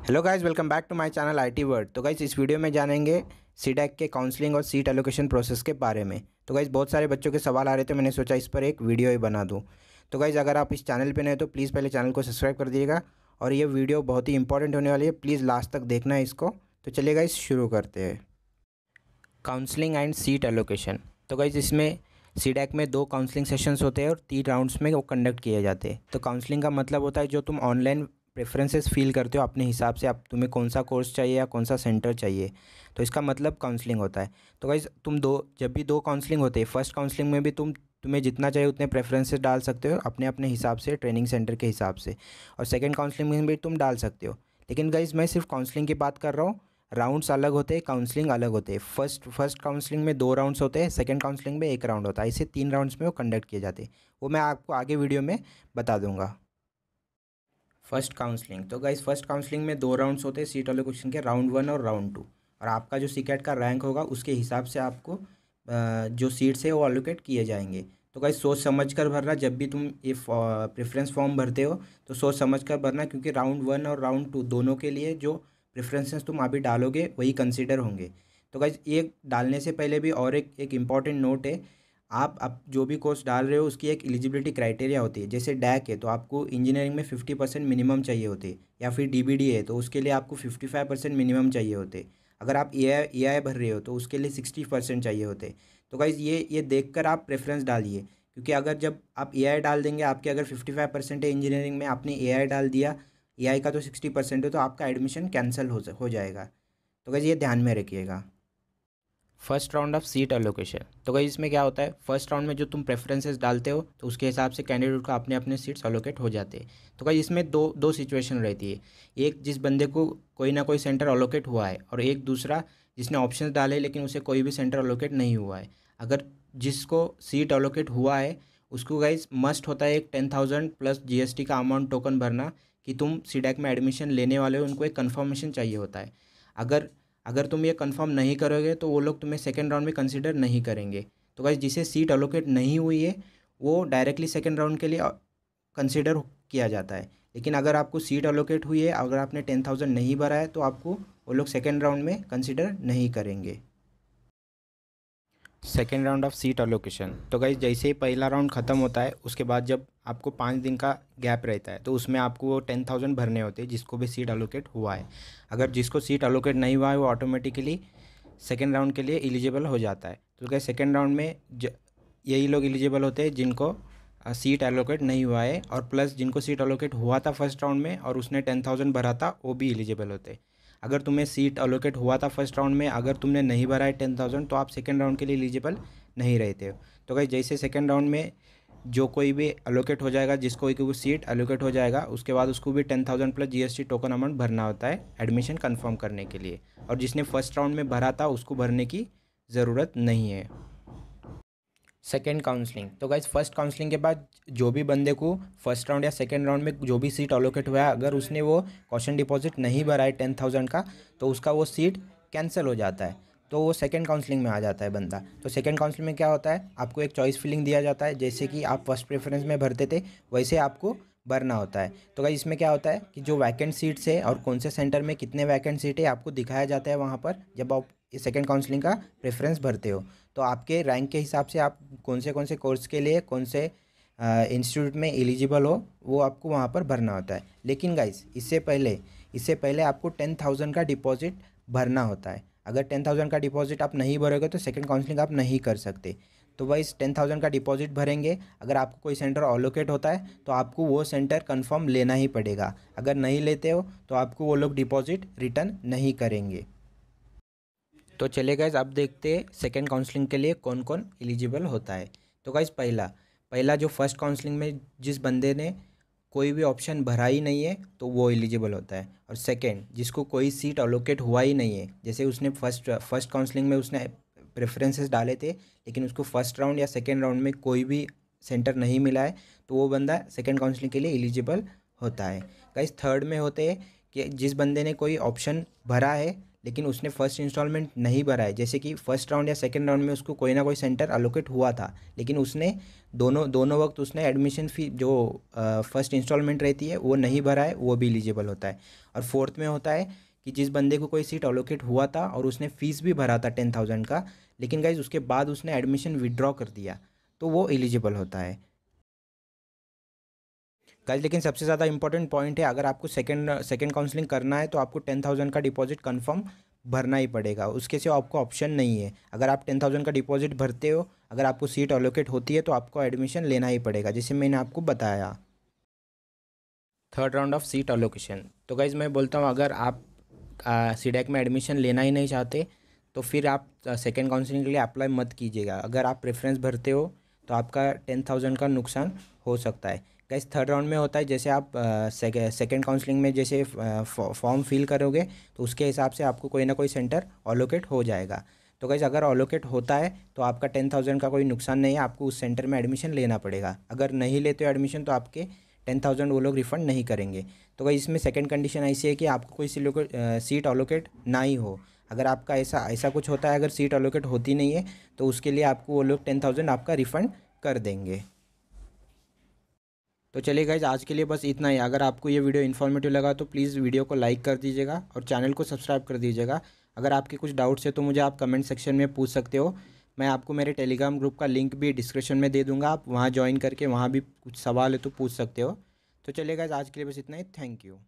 Hello guys, welcome back to my channel IT word. तो guys इस video में जानेंगे सीडैक के काउंसलिंग और सीट एलोकेशन प्रोसेस के बारे में। तो गाइस बहुत सारे बच्चों के सवाल आ रहे थे, मैंने सोचा इस पर एक वीडियो ही बना दूं। तो गाइस अगर आप इस चैनल पे नए तो प्लीज़ पहले चैनल को सब्सक्राइब कर दीजिएगा और ये वीडियो बहुत ही इंपॉर्टेंट होने वाली है, प्लीज़ लास्ट तक देखना है इसको। तो चलिए गाइस शुरू करते हैं। Counselling and seat allocation. तो गाइस इसमें सीडैक में 2 काउंसलिंग सेशंस होते हैं और 3 राउंड्स में वो कंडक्ट किए जाते हैं। तो काउंसलिंग का मतलब होता है जो तुम ऑनलाइन प्रेफरेंसेस फील करते हो अपने हिसाब से, आप तुम्हें कौन सा कोर्स चाहिए या कौन सा सेंटर चाहिए, तो इसका मतलब काउंसलिंग होता है। तो गाइस जब भी 2 काउंसलिंग होते हैं, फर्स्ट काउंसलिंग में भी तुम्हें जितना चाहिए उतने प्रेफरेंसेस डाल सकते हो अपने अपने हिसाब से, ट्रेनिंग सेंटर के हिसाब से, और सेकेंड काउंसलिंग में भी तुम डाल सकते हो। लेकिन गाइस मैं सिर्फ काउंसलिंग की बात कर रहा हूँ, राउंड्स अलग होते हैं, काउंसलिंग अलग होते हैं। फर्स्ट काउंसलिंग में 2 राउंड्स होते हैं, सेकंड काउंसलिंग में 1 राउंड होता है। ऐसे 3 राउंड्स में वो कंडक्ट किए जाते हैं, वो मैं आपको आगे वीडियो में बता दूंगा। First counselling. तो गाइस फर्स्ट काउंसलिंग में 2 राउंड्स होते हैं सीट एलोकेशन के, राउंड 1 और राउंड 2। और आपका जो सीकैट का रैंक होगा उसके हिसाब से आपको जो सीट्स है वो एलोकेट किए जाएंगे। तो गाइस सोच समझ कर भरना, जब भी तुम ये प्रेफरेंस फॉर्म भरते हो तो सोच समझ कर भरना, क्योंकि राउंड 1 और राउंड 2 दोनों के लिए जो प्रेफरेंसेस तुम अभी डालोगे वही कंसिडर होंगे। तो गाइस ये डालने से पहले भी और एक इम्पॉर्टेंट नोट है, आप जो भी कोर्स डाल रहे हो उसकी एक एलिजिबिलिटी क्राइटेरिया होती है। जैसे डैक है तो आपको इंजीनियरिंग में 50% मिनिमम चाहिए होते, या फिर डीबीडी है तो उसके लिए आपको 55% मिनिमम चाहिए होते। अगर आप ए आई भर रहे हो तो उसके लिए 60% चाहिए होते। तो गाइज ये देख कर आप प्रेफरेंस डालिए, क्योंकि अगर जब आप ए डाल देंगे, आपके अगर 55% है इंजीनियरिंग में, आपने ए डाल दिया, ए का तो 60% है, तो आपका एडमिशन कैंसिल हो जाएगा। तो गाइज ये ध्यान में रखिएगा। First round of seat allocation. तो भाई इसमें क्या होता है, फर्स्ट राउंड में जो तुम प्रेफरेंसेस डालते हो तो उसके हिसाब से कैंडिडेट को अपने अपने सीट्स एलोकेट हो जाते हैं। तो भाई इसमें दो सिचुएशन रहती है, एक जिस बंदे को कोई ना कोई सेंटर एलोकेट हुआ है, और एक दूसरा जिसने ऑप्शंस डाले लेकिन उसे कोई भी सेंटर एलोकेट नहीं हुआ है। अगर जिसको सीट एलोकेट हुआ है उसको गाइज मस्ट होता है एक 10,000 प्लस जीएसटी का अमाउंट टोकन भरना, कि तुम सीडैक में एडमिशन लेने वाले हो, उनको एक कन्फर्मेशन चाहिए होता है। अगर अगर तुम ये कंफर्म नहीं करोगे तो वो लोग तुम्हें सेकंड राउंड में कंसीडर नहीं करेंगे। तो गाइस जिसे सीट अलोकेट नहीं हुई है वो डायरेक्टली सेकंड राउंड के लिए कंसीडर किया जाता है। लेकिन अगर आपको सीट अलोकेट हुई है, अगर आपने 10,000 नहीं भरा है, तो आपको वो लोग सेकंड राउंड में कंसीडर नहीं करेंगे। Second round of seat allocation. तो गाइज जैसे ही पहला राउंड ख़त्म होता है उसके बाद जब आपको 5 दिन का गैप रहता है तो उसमें आपको वो 10,000 भरने होते हैं जिसको भी सीट अलोकेट हुआ है। अगर जिसको सीट अलोकेट नहीं हुआ है वो ऑटोमेटिकली सेकेंड राउंड के लिए एलिजिबल हो जाता है। तो क्या सेकेंड राउंड में यही लोग एलिजिबल होते हैं जिनको सीट एलोकेट नहीं हुआ है, और प्लस जिनको सीट एलोकेट हुआ था फर्स्ट राउंड में और उसने 10,000 भरा था वो भी एलिजिबल होते हैं। अगर तुम्हें सीट अलोकेट हुआ था फर्स्ट राउंड में, अगर तुमने नहीं भरा है 10,000, तो आप सेकेंड राउंड के लिए एलिजिबल नहीं रहते हो। तो भाई जैसे सेकेंड राउंड में जो कोई भी अलोकेट हो जाएगा, जिसको कोई सीट अलोकेट हो जाएगा, उसके बाद उसको भी 10,000 प्लस जीएसटी टोकन अमाउंट भरना होता है एडमिशन कंफर्म करने के लिए, और जिसने फर्स्ट राउंड में भरा था उसको भरने की ज़रूरत नहीं है। Second counselling. तो गाइज फर्स्ट काउंसलिंग के बाद जो भी बंदे को फर्स्ट राउंड या सेकेंड राउंड में जो भी सीट अलोकेट हुआ है, अगर उसने वो कॉशन डिपॉजिट नहीं भरा है 10,000 का, तो उसका वो सीट कैंसिल हो जाता है, तो वो सेकेंड काउंसलिंग में आ जाता है बंदा। तो सेकेंड काउंसलिंग में क्या होता है, आपको एक चॉइस फिलिंग दिया जाता है, जैसे कि आप फर्स्ट प्रेफरेंस में भरते थे वैसे आपको भरना होता है। तो गाइस इसमें क्या होता है कि जो वैकेंट सीट्स है और कौन से सेंटर में कितने वैकेंट सीट है आपको दिखाया जाता है वहाँ पर, जब आप सेकेंड काउंसलिंग का प्रेफरेंस भरते हो। तो आपके रैंक के हिसाब से आप कौन से कोर्स के लिए कौन से इंस्टीट्यूट में एलिजिबल हो वो आपको वहाँ पर भरना होता है। लेकिन गाइस इससे पहले आपको 10,000 का डिपॉजिट भरना होता है। अगर 10,000 का डिपॉजिट आप नहीं भरोगे तो सेकंड काउंसलिंग आप नहीं कर सकते। तो भाई 10,000 का डिपॉजिट भरेंगे, अगर आपको कोई सेंटर ऑलोकेट होता है तो आपको वो सेंटर कंफर्म लेना ही पड़ेगा। अगर नहीं लेते हो तो आपको वो लोग डिपॉजिट रिटर्न नहीं करेंगे। तो चलिए गाइज अब देखते हैं सेकेंड काउंसलिंग के लिए कौन कौन एलिजिबल होता है। तो गाइज पहला जो फर्स्ट काउंसलिंग में जिस बंदे ने कोई भी ऑप्शन भरा ही नहीं है तो वो एलिजिबल होता है। और सेकंड जिसको कोई सीट अलोकेट हुआ ही नहीं है, जैसे उसने फर्स्ट काउंसलिंग में उसने प्रेफरेंसेस डाले थे लेकिन उसको फर्स्ट राउंड या सेकेंड राउंड में कोई भी सेंटर नहीं मिला है, तो वो बंदा सेकेंड काउंसलिंग के लिए एलिजिबल होता है। गाइज थर्ड में होते हैं कि जिस बंदे ने कोई ऑप्शन भरा है लेकिन उसने फ़र्स्ट इंस्टॉलमेंट नहीं भरा है, जैसे कि फ़र्स्ट राउंड या सेकंड राउंड में उसको कोई ना कोई सेंटर अलोकेट हुआ था, लेकिन उसने दोनों दोनों वक्त उसने एडमिशन फ़ी जो फ़र्स्ट इंस्टॉलमेंट रहती है वो नहीं भरा है, वो भी एलिजिबल होता है। और फोर्थ में होता है कि जिस बंदे को कोई सीट अलोकेट हुआ था और उसने फ़ीस भी भरा था 10,000 का, लेकिन गाइज उसके बाद उसने एडमिशन विड्रॉ कर दिया, तो वो एलिजिबल होता है गाइज। लेकिन सबसे ज़्यादा इंपॉर्टेंट पॉइंट है, अगर आपको सेकंड काउंसलिंग करना है तो आपको 10,000 का डिपॉजिट कंफर्म भरना ही पड़ेगा, उसके सिवा आपको ऑप्शन नहीं है। अगर आप 10,000 का डिपॉजिट भरते हो, अगर आपको सीट अलोकेट होती है तो आपको एडमिशन लेना ही पड़ेगा, जैसे मैंने आपको बताया। Third round of seat allocation. तो गाइज मैं बोलता हूँ, अगर आप सीडैक में एडमिशन लेना ही नहीं चाहते तो फिर आप सेकेंड काउंसलिंग के लिए अप्लाई मत कीजिएगा। अगर आप प्रेफरेंस भरते हो तो आपका 10,000 का नुकसान हो सकता है। गाइस थर्ड राउंड में होता है, जैसे आप सेकेंड काउंसलिंग में जैसे फॉर्म फिल करोगे तो उसके हिसाब से आपको कोई ना कोई सेंटर ऑलोकेट हो जाएगा। तो गाइस अगर ऑलोकेट होता है तो आपका 10,000 का कोई नुकसान नहीं है, आपको उस सेंटर में एडमिशन लेना पड़ेगा। अगर नहीं लेते हो एडमिशन तो आपके 10,000 वो लोग रिफ़ंड नहीं करेंगे। तो गाइस इसमें सेकंड कंडीशन ऐसी है कि आपको कोई सीट ऑलोकेट ना ही हो। अगर आपका ऐसा ऐसा कुछ होता है, अगर सीट ऑलोकेट होती नहीं है तो उसके लिए आपको वो लोग 10,000 आपका रिफ़ंड कर देंगे। तो चलिए गाइज आज के लिए बस इतना ही। अगर आपको ये वीडियो इन्फॉर्मेटिव लगा तो प्लीज़ वीडियो को लाइक कर दीजिएगा और चैनल को सब्सक्राइब कर दीजिएगा। अगर आपके कुछ डाउट्स है तो मुझे आप कमेंट सेक्शन में पूछ सकते हो। मैं आपको मेरे टेलीग्राम ग्रुप का लिंक भी डिस्क्रिप्शन में दे दूँगा, आप वहाँ ज्वाइन करके वहाँ भी कुछ सवाल है तो पूछ सकते हो। तो चलिए गाइज आज के लिए बस इतना ही। Thank you.